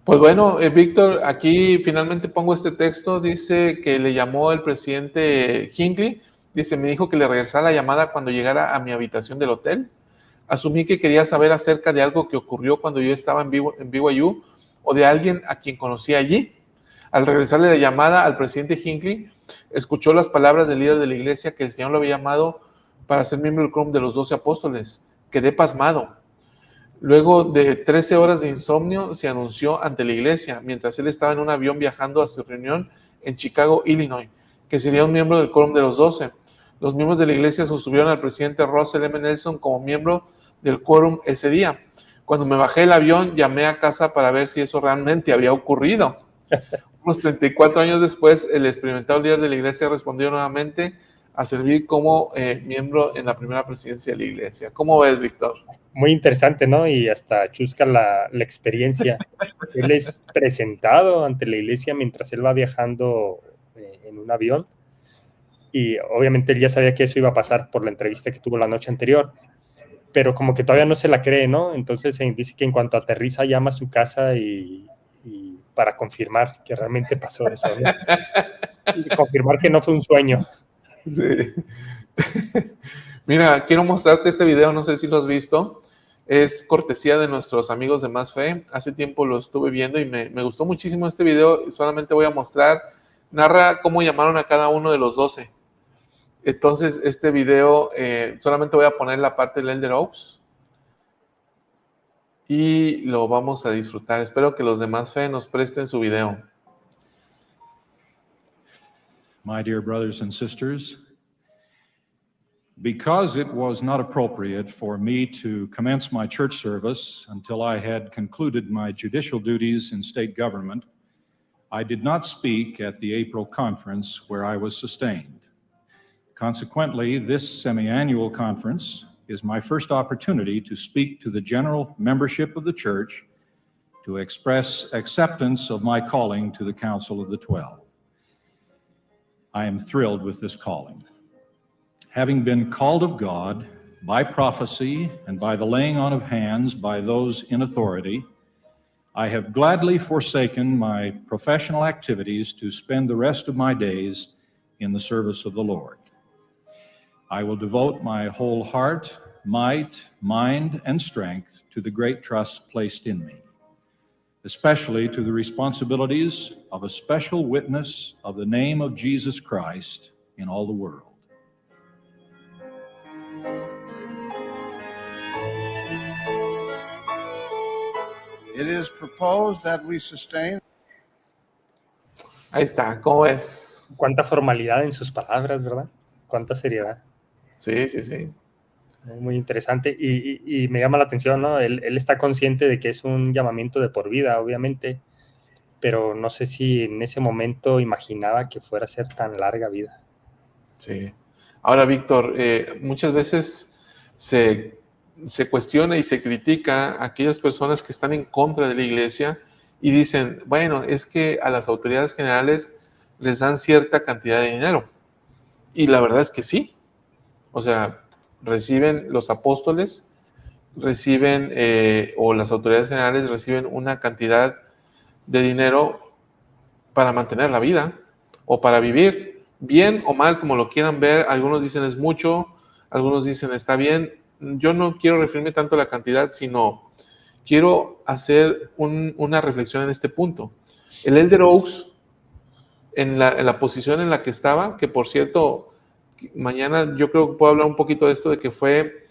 Pues bueno, Víctor, aquí finalmente pongo este texto, dice que le llamó el presidente Hinckley, dice, me dijo que le regresara la llamada cuando llegara a mi habitación del hotel. Asumí que quería saber acerca de algo que ocurrió cuando yo estaba en BYU o de alguien a quien conocía allí. Al regresarle la llamada al presidente Hinckley, escuchó las palabras del líder de la iglesia que el Señor lo había llamado para ser miembro del quórum de los 12 apóstoles. Quedé pasmado. Luego de 13 horas de insomnio, se anunció ante la iglesia, mientras él estaba en un avión viajando a su reunión en Chicago, Illinois, que sería un miembro del quórum de los 12. Los miembros de la iglesia sostuvieron al presidente Russell M. Nelson como miembro del quórum ese día. Cuando me bajé del avión, llamé a casa para ver si eso realmente había ocurrido. Unos 34 años después, el experimentado líder de la iglesia respondió nuevamente a servir como miembro en la primera presidencia de la iglesia. ¿Cómo ves, Víctor? Muy interesante, ¿no? Y hasta chusca la experiencia. Él es presentado ante la iglesia mientras él va viajando en un avión. Y obviamente él ya sabía que eso iba a pasar por la entrevista que tuvo la noche anterior. Pero como que todavía no se la cree, ¿no? Entonces dice que en cuanto aterriza llama a su casa y para confirmar que realmente pasó eso, ¿no? Y confirmar que no fue un sueño. Sí. Mira, quiero mostrarte este video, no sé si lo has visto. Es cortesía de nuestros amigos de Más Fe. Hace tiempo lo estuve viendo y me gustó muchísimo este video. Solamente voy a mostrar, narra cómo llamaron a cada uno de los 12. Entonces, este video, solamente voy a poner la parte del Elder Oaks y lo vamos a disfrutar. Espero que los de Más Fe nos presten su video. My dear brothers and sisters, because it was not appropriate for me to commence my church service until I had concluded my judicial duties in state government, I did not speak at the April conference where I was sustained. Consequently, this semi-annual conference is my first opportunity to speak to the general membership of the church to express acceptance of my calling to the Council of the 12. I am thrilled with this calling. Having been called of God by prophecy and by the laying on of hands by those in authority, I have gladly forsaken my professional activities to spend the rest of my days in the service of the Lord. I will devote my whole heart, might, mind, and strength to the great trust placed in me, especially to the responsibilities of a special witness of the name of Jesus Christ in all the world. It is proposed that we sustain. Ahí está, ¿cómo es? Cuánta formalidad en sus palabras, ¿verdad? Cuánta seriedad. Sí, sí, sí. Muy interesante y me llama la atención, ¿no? Él está consciente de que es un llamamiento de por vida, obviamente, pero no sé si en ese momento imaginaba que fuera a ser tan larga vida. Sí. Ahora, Víctor, muchas veces se cuestiona y se critica a aquellas personas que están en contra de la iglesia y dicen, bueno, es que a las autoridades generales les dan cierta cantidad de dinero. Y la verdad es que sí. O sea, reciben los apóstoles, reciben, o las autoridades generales reciben una cantidad de dinero para mantener la vida o para vivir, bien o mal, como lo quieran ver. Algunos dicen es mucho, algunos dicen está bien. Yo no quiero referirme tanto a la cantidad, sino quiero hacer una reflexión en este punto. El Elder Oaks, en la posición en la que estaba, que por cierto, mañana yo creo que puedo hablar un poquito de esto, de que fue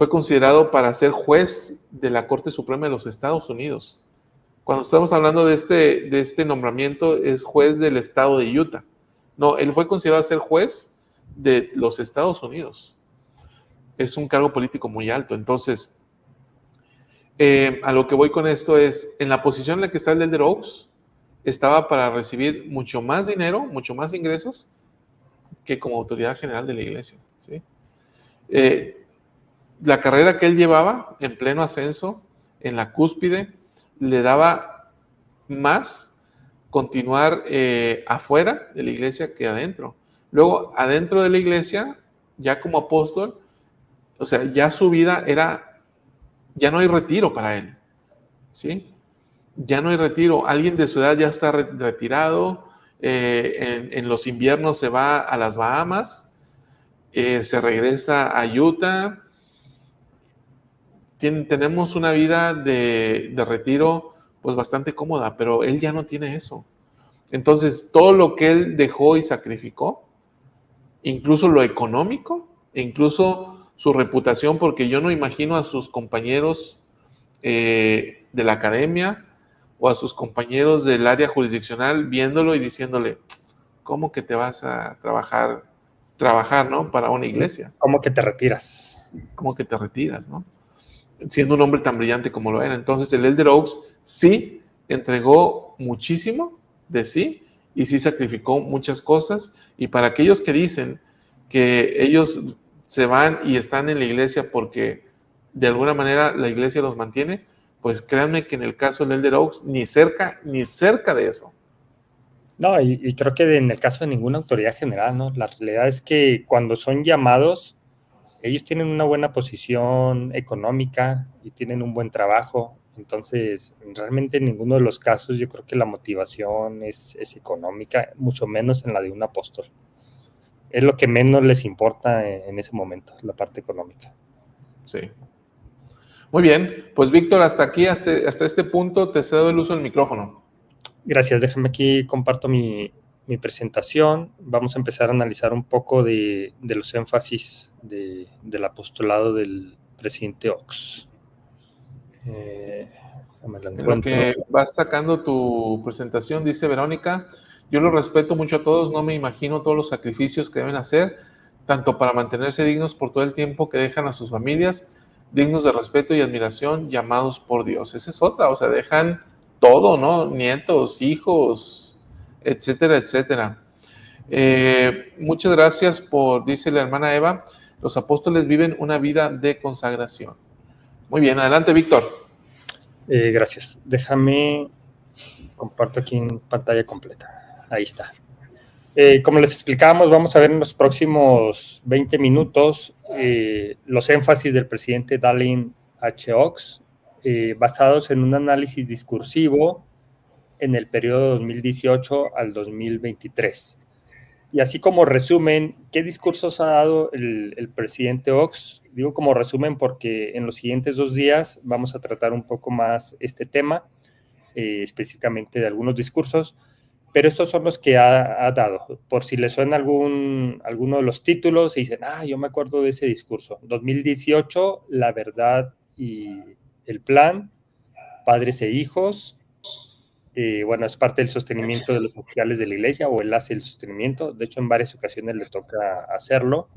considerado para ser juez de la Corte Suprema de los Estados Unidos. Cuando estamos hablando de este nombramiento, es juez del estado de Utah. No, él fue considerado ser juez de los Estados Unidos. Es un cargo político muy alto. Entonces, a lo que voy con esto es, en la posición en la que está el Elder Oaks, estaba para recibir mucho más dinero, mucho más ingresos, que como autoridad general de la iglesia, ¿sí? La carrera que él llevaba en pleno ascenso, en la cúspide, le daba más continuar afuera de la iglesia que adentro. Luego, adentro de la iglesia, ya como apóstol, o sea, ya su vida era, ya no hay retiro para él, ¿sí? ya no hay retiro. Alguien de su edad ya está retirado, en los inviernos se va a las Bahamas, se regresa a Utah. Tenemos una vida de retiro pues bastante cómoda, pero él ya no tiene eso. Entonces, todo lo que él dejó y sacrificó, incluso lo económico, incluso su reputación, porque yo no imagino a sus compañeros de la academia o a sus compañeros del área jurisdiccional viéndolo y diciéndole, ¿cómo que te vas a trabajar, ¿no? Para una iglesia? ¿Cómo que te retiras? ¿Cómo que te retiras, no? Siendo un hombre tan brillante como lo era. Entonces el Elder Oaks sí entregó muchísimo de sí y sí sacrificó muchas cosas. Y para aquellos que dicen que ellos se van y están en la iglesia porque de alguna manera la iglesia los mantiene, pues créanme que en el caso del Elder Oaks ni cerca de eso. No, y creo que en el caso de ninguna autoridad general, ¿no? La realidad es que cuando son llamados, ellos tienen una buena posición económica y tienen un buen trabajo. Entonces, realmente en ninguno de los casos yo creo que la motivación es económica, mucho menos en la de un apóstol. Es lo que menos les importa en ese momento, la parte económica. Sí. Muy bien, pues Víctor, hasta aquí, hasta este punto, te cedo el uso del micrófono. Gracias, déjame aquí, comparto mi presentación. Vamos a empezar a analizar un poco de los énfasis del apostolado del presidente Oaks. En lo que vas sacando tu presentación, dice Verónica, yo lo respeto mucho a todos, no me imagino todos los sacrificios que deben hacer, tanto para mantenerse dignos por todo el tiempo que dejan a sus familias, dignos de respeto y admiración, llamados por Dios. Esa es otra, o sea, dejan todo, ¿no? Nietos, hijos, etcétera, etcétera. Muchas gracias por, dice la hermana Eva, los apóstoles viven una vida de consagración. Muy bien, adelante, Víctor. Gracias. Déjame, comparto aquí en pantalla completa. Ahí está. Como les explicábamos, vamos a ver en los próximos 20 minutos los énfasis del presidente Dallin H. Oaks, basados en un análisis discursivo en el periodo 2018 al 2023. Y así como resumen, ¿qué discursos ha dado el presidente Oaks? Digo como resumen porque en los siguientes 2 días vamos a tratar un poco más este tema, específicamente de algunos discursos, pero estos son los que ha dado. Por si les suena alguno de los títulos y dicen, yo me acuerdo de ese discurso. 2018, la verdad y el plan, padres e hijos. Bueno, es parte del sostenimiento de los oficiales de la iglesia, o él hace el sostenimiento. De hecho, en varias ocasiones le toca hacerlo.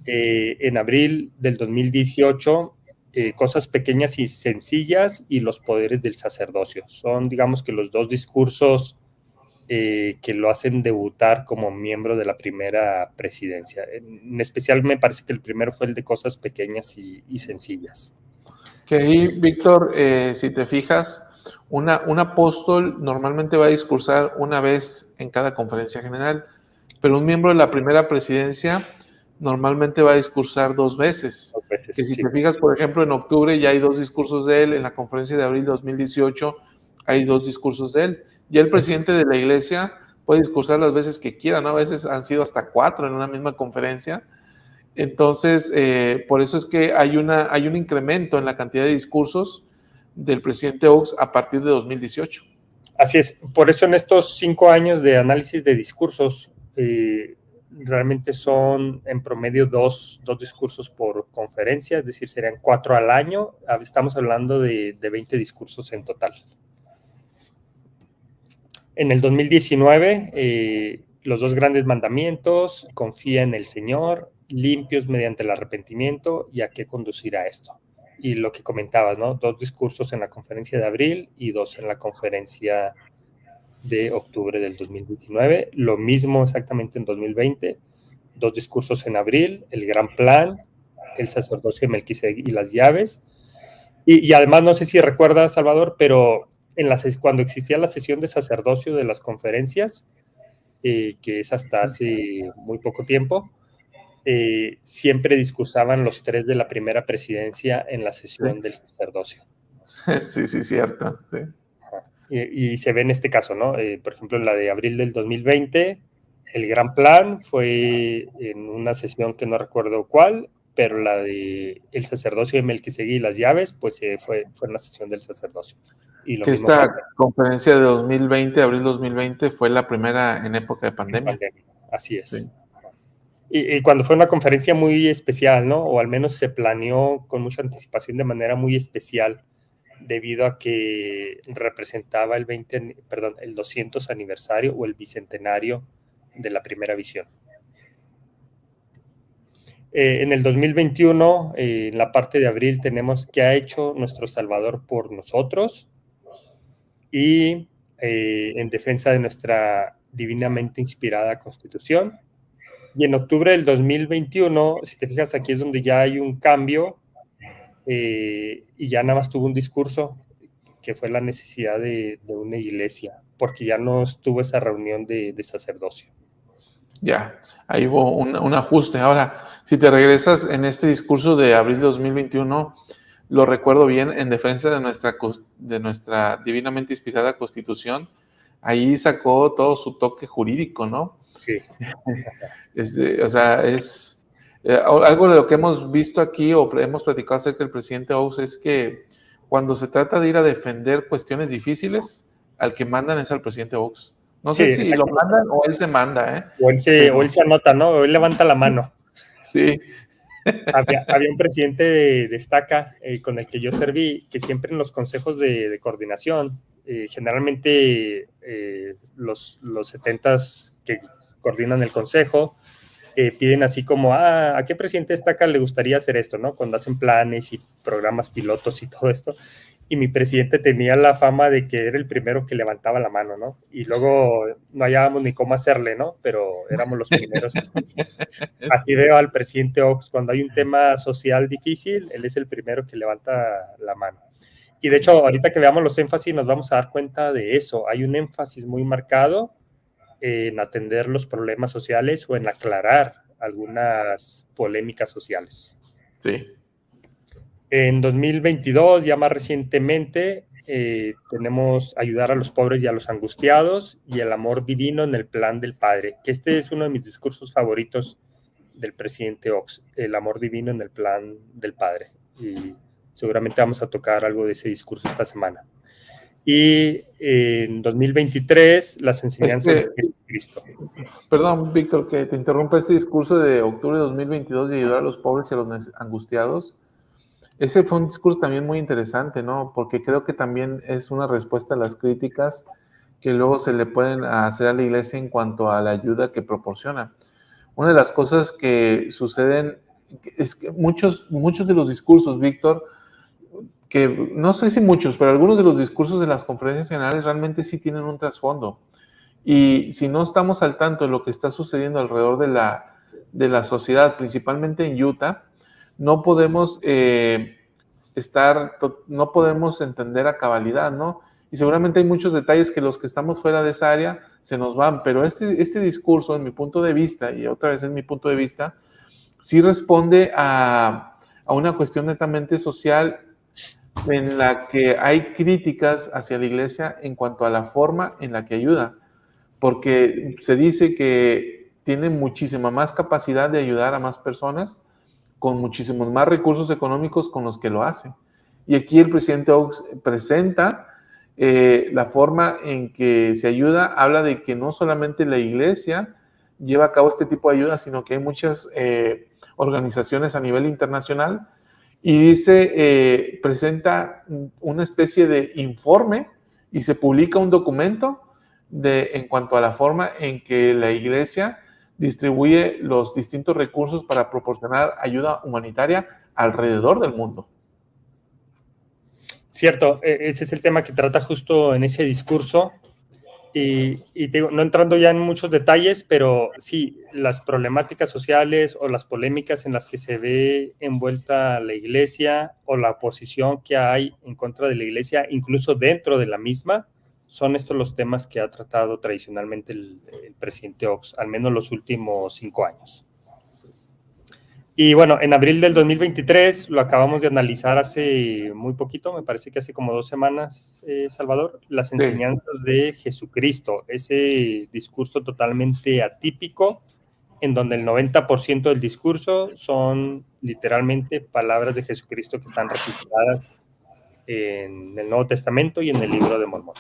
En abril del 2018, cosas pequeñas y sencillas y los poderes del sacerdocio. Son, digamos que los 2 discursos que lo hacen debutar como miembro de la primera presidencia. En especial me parece que el primero fue el de cosas pequeñas y sencillas. Que ahí, Víctor, si te fijas, un apóstol normalmente va a discursar una vez en cada conferencia general, pero un miembro de la primera presidencia normalmente va a discursar 2 veces. 2 veces, que si sí. te fijas, por ejemplo, en octubre ya hay 2 discursos de él, en la conferencia de abril de 2018 hay 2 discursos de él. Ya el presidente de la iglesia puede discursar las veces que quiera, ¿no? A veces han sido hasta 4 en una misma conferencia. Entonces, por eso es que hay un incremento en la cantidad de discursos del presidente Oaks a partir de 2018. Así es. Por eso en estos 5 años de análisis de discursos, realmente son en promedio 2 discursos por conferencia, es decir, serían 4 al año. Estamos hablando de 20 discursos en total. En el 2019, los 2 grandes mandamientos, confía en el Señor, limpios mediante el arrepentimiento, y a qué conducirá esto. Y lo que comentabas, ¿no? 2 discursos en la conferencia de abril y 2 en la conferencia de octubre del 2019. Lo mismo exactamente en 2020. 2 discursos en abril, el gran plan, el sacerdocio de Melquisedec y las llaves. Y además, no sé si recuerdas, Salvador, pero cuando existía la sesión de sacerdocio de las conferencias, que es hasta hace muy poco tiempo, siempre discursaban los 3 de la primera presidencia en la sesión del sacerdocio. Sí, cierto. Sí. Y se ve en este caso, ¿no? Por ejemplo, en la de abril del 2020, el gran plan fue en una sesión que no recuerdo cuál, pero la de el sacerdocio de Melquisedec y las llaves, pues fue una sesión del sacerdocio. Y lo Que mismo esta pasa conferencia de 2020, abril 2020, fue la primera en época de en pandemia. pandemia. Así es. Sí. Y cuando fue una conferencia muy especial, ¿no? O al menos se planeó con mucha anticipación de manera muy especial, debido a que representaba el 200 aniversario o el bicentenario de la primera visión. En el 2021, en la parte de abril, tenemos ¿qué ha hecho nuestro Salvador por nosotros? Y en defensa de nuestra divinamente inspirada Constitución. Y en octubre del 2021, si te fijas, aquí es donde ya hay un cambio, y ya nada más tuvo un discurso, que fue la necesidad de una iglesia, porque ya no estuvo esa reunión de sacerdocio. Ya, ahí hubo un ajuste. Ahora, si te regresas en este discurso de abril de 2021, lo recuerdo bien, en defensa de nuestra divinamente inspirada Constitución, ahí sacó todo su toque jurídico, ¿no? Sí. O sea, es algo de lo que hemos visto aquí o hemos platicado acerca del presidente Oaks es que cuando se trata de ir a defender cuestiones difíciles, al que mandan es al presidente Oaks. No Sí, sé si lo exacto. mandan o él se manda, ¿eh? O él se anota, ¿no? O él levanta la mano. Sí. Había un presidente de Estaca con el que yo serví, que siempre en los consejos de coordinación, generalmente los 70s que coordinan el consejo, piden así como, ¿a qué presidente de Estaca le gustaría hacer esto, no? Cuando hacen planes y programas pilotos y todo esto. Y mi presidente tenía la fama de que era el primero que levantaba la mano, ¿no? Y luego no hallábamos ni cómo hacerle, ¿no? Pero éramos los primeros. Así veo al presidente Oaks, cuando hay un tema social difícil, él es el primero que levanta la mano. Y de hecho, ahorita que veamos los énfasis, nos vamos a dar cuenta de eso. Hay un énfasis muy marcado en atender los problemas sociales o en aclarar algunas polémicas sociales. Sí. En 2022, ya más recientemente, tenemos ayudar a los pobres y a los angustiados y el amor divino en el plan del Padre, que este es uno de mis discursos favoritos del presidente Oaks, el amor divino en el plan del Padre. Y seguramente vamos a tocar algo de ese discurso esta semana. Y en 2023, las enseñanzas de Jesucristo. Perdón, Víctor, que te interrumpa este discurso de octubre de 2022 de ayudar a los pobres y a los angustiados. Ese fue un discurso también muy interesante, ¿no? Porque creo que también es una respuesta a las críticas que luego se le pueden hacer a la iglesia en cuanto a la ayuda que proporciona. Una de las cosas que suceden es que muchos de los discursos, Víctor, que no sé si muchos, pero algunos de los discursos de las conferencias generales realmente sí tienen un trasfondo. Y si no estamos al tanto de lo que está sucediendo alrededor de la sociedad, principalmente en Utah, no podemos no podemos entender a cabalidad, ¿no? Y seguramente hay muchos detalles que los que estamos fuera de esa área se nos van, pero este discurso, en mi punto de vista, y otra vez en mi punto de vista, sí responde a una cuestión netamente social en la que hay críticas hacia la iglesia en cuanto a la forma en la que ayuda, porque se dice que tiene muchísima más capacidad de ayudar a más personas con muchísimos más recursos económicos con los que lo hace. Y aquí el presidente Oaks presenta la forma en que se ayuda, habla de que no solamente la iglesia lleva a cabo este tipo de ayuda, sino que hay muchas organizaciones a nivel internacional, y dice, presenta una especie de informe y se publica un documento en cuanto a la forma en que la iglesia distribuye los distintos recursos para proporcionar ayuda humanitaria alrededor del mundo. Cierto, ese es el tema que trata justo en ese discurso. Y te digo, no entrando ya en muchos detalles, pero sí, las problemáticas sociales o las polémicas en las que se ve envuelta la iglesia o la oposición que hay en contra de la iglesia, incluso dentro de la misma, son estos los temas que ha tratado tradicionalmente el presidente Oaks, al menos los últimos 5 años. Y bueno, en abril del 2023, lo acabamos de analizar hace muy poquito, me parece que hace como 2 semanas, Salvador, las enseñanzas de Jesucristo, ese discurso totalmente atípico, en donde el 90% del discurso son literalmente palabras de Jesucristo que están registradas en el Nuevo Testamento y en el Libro de Mormón.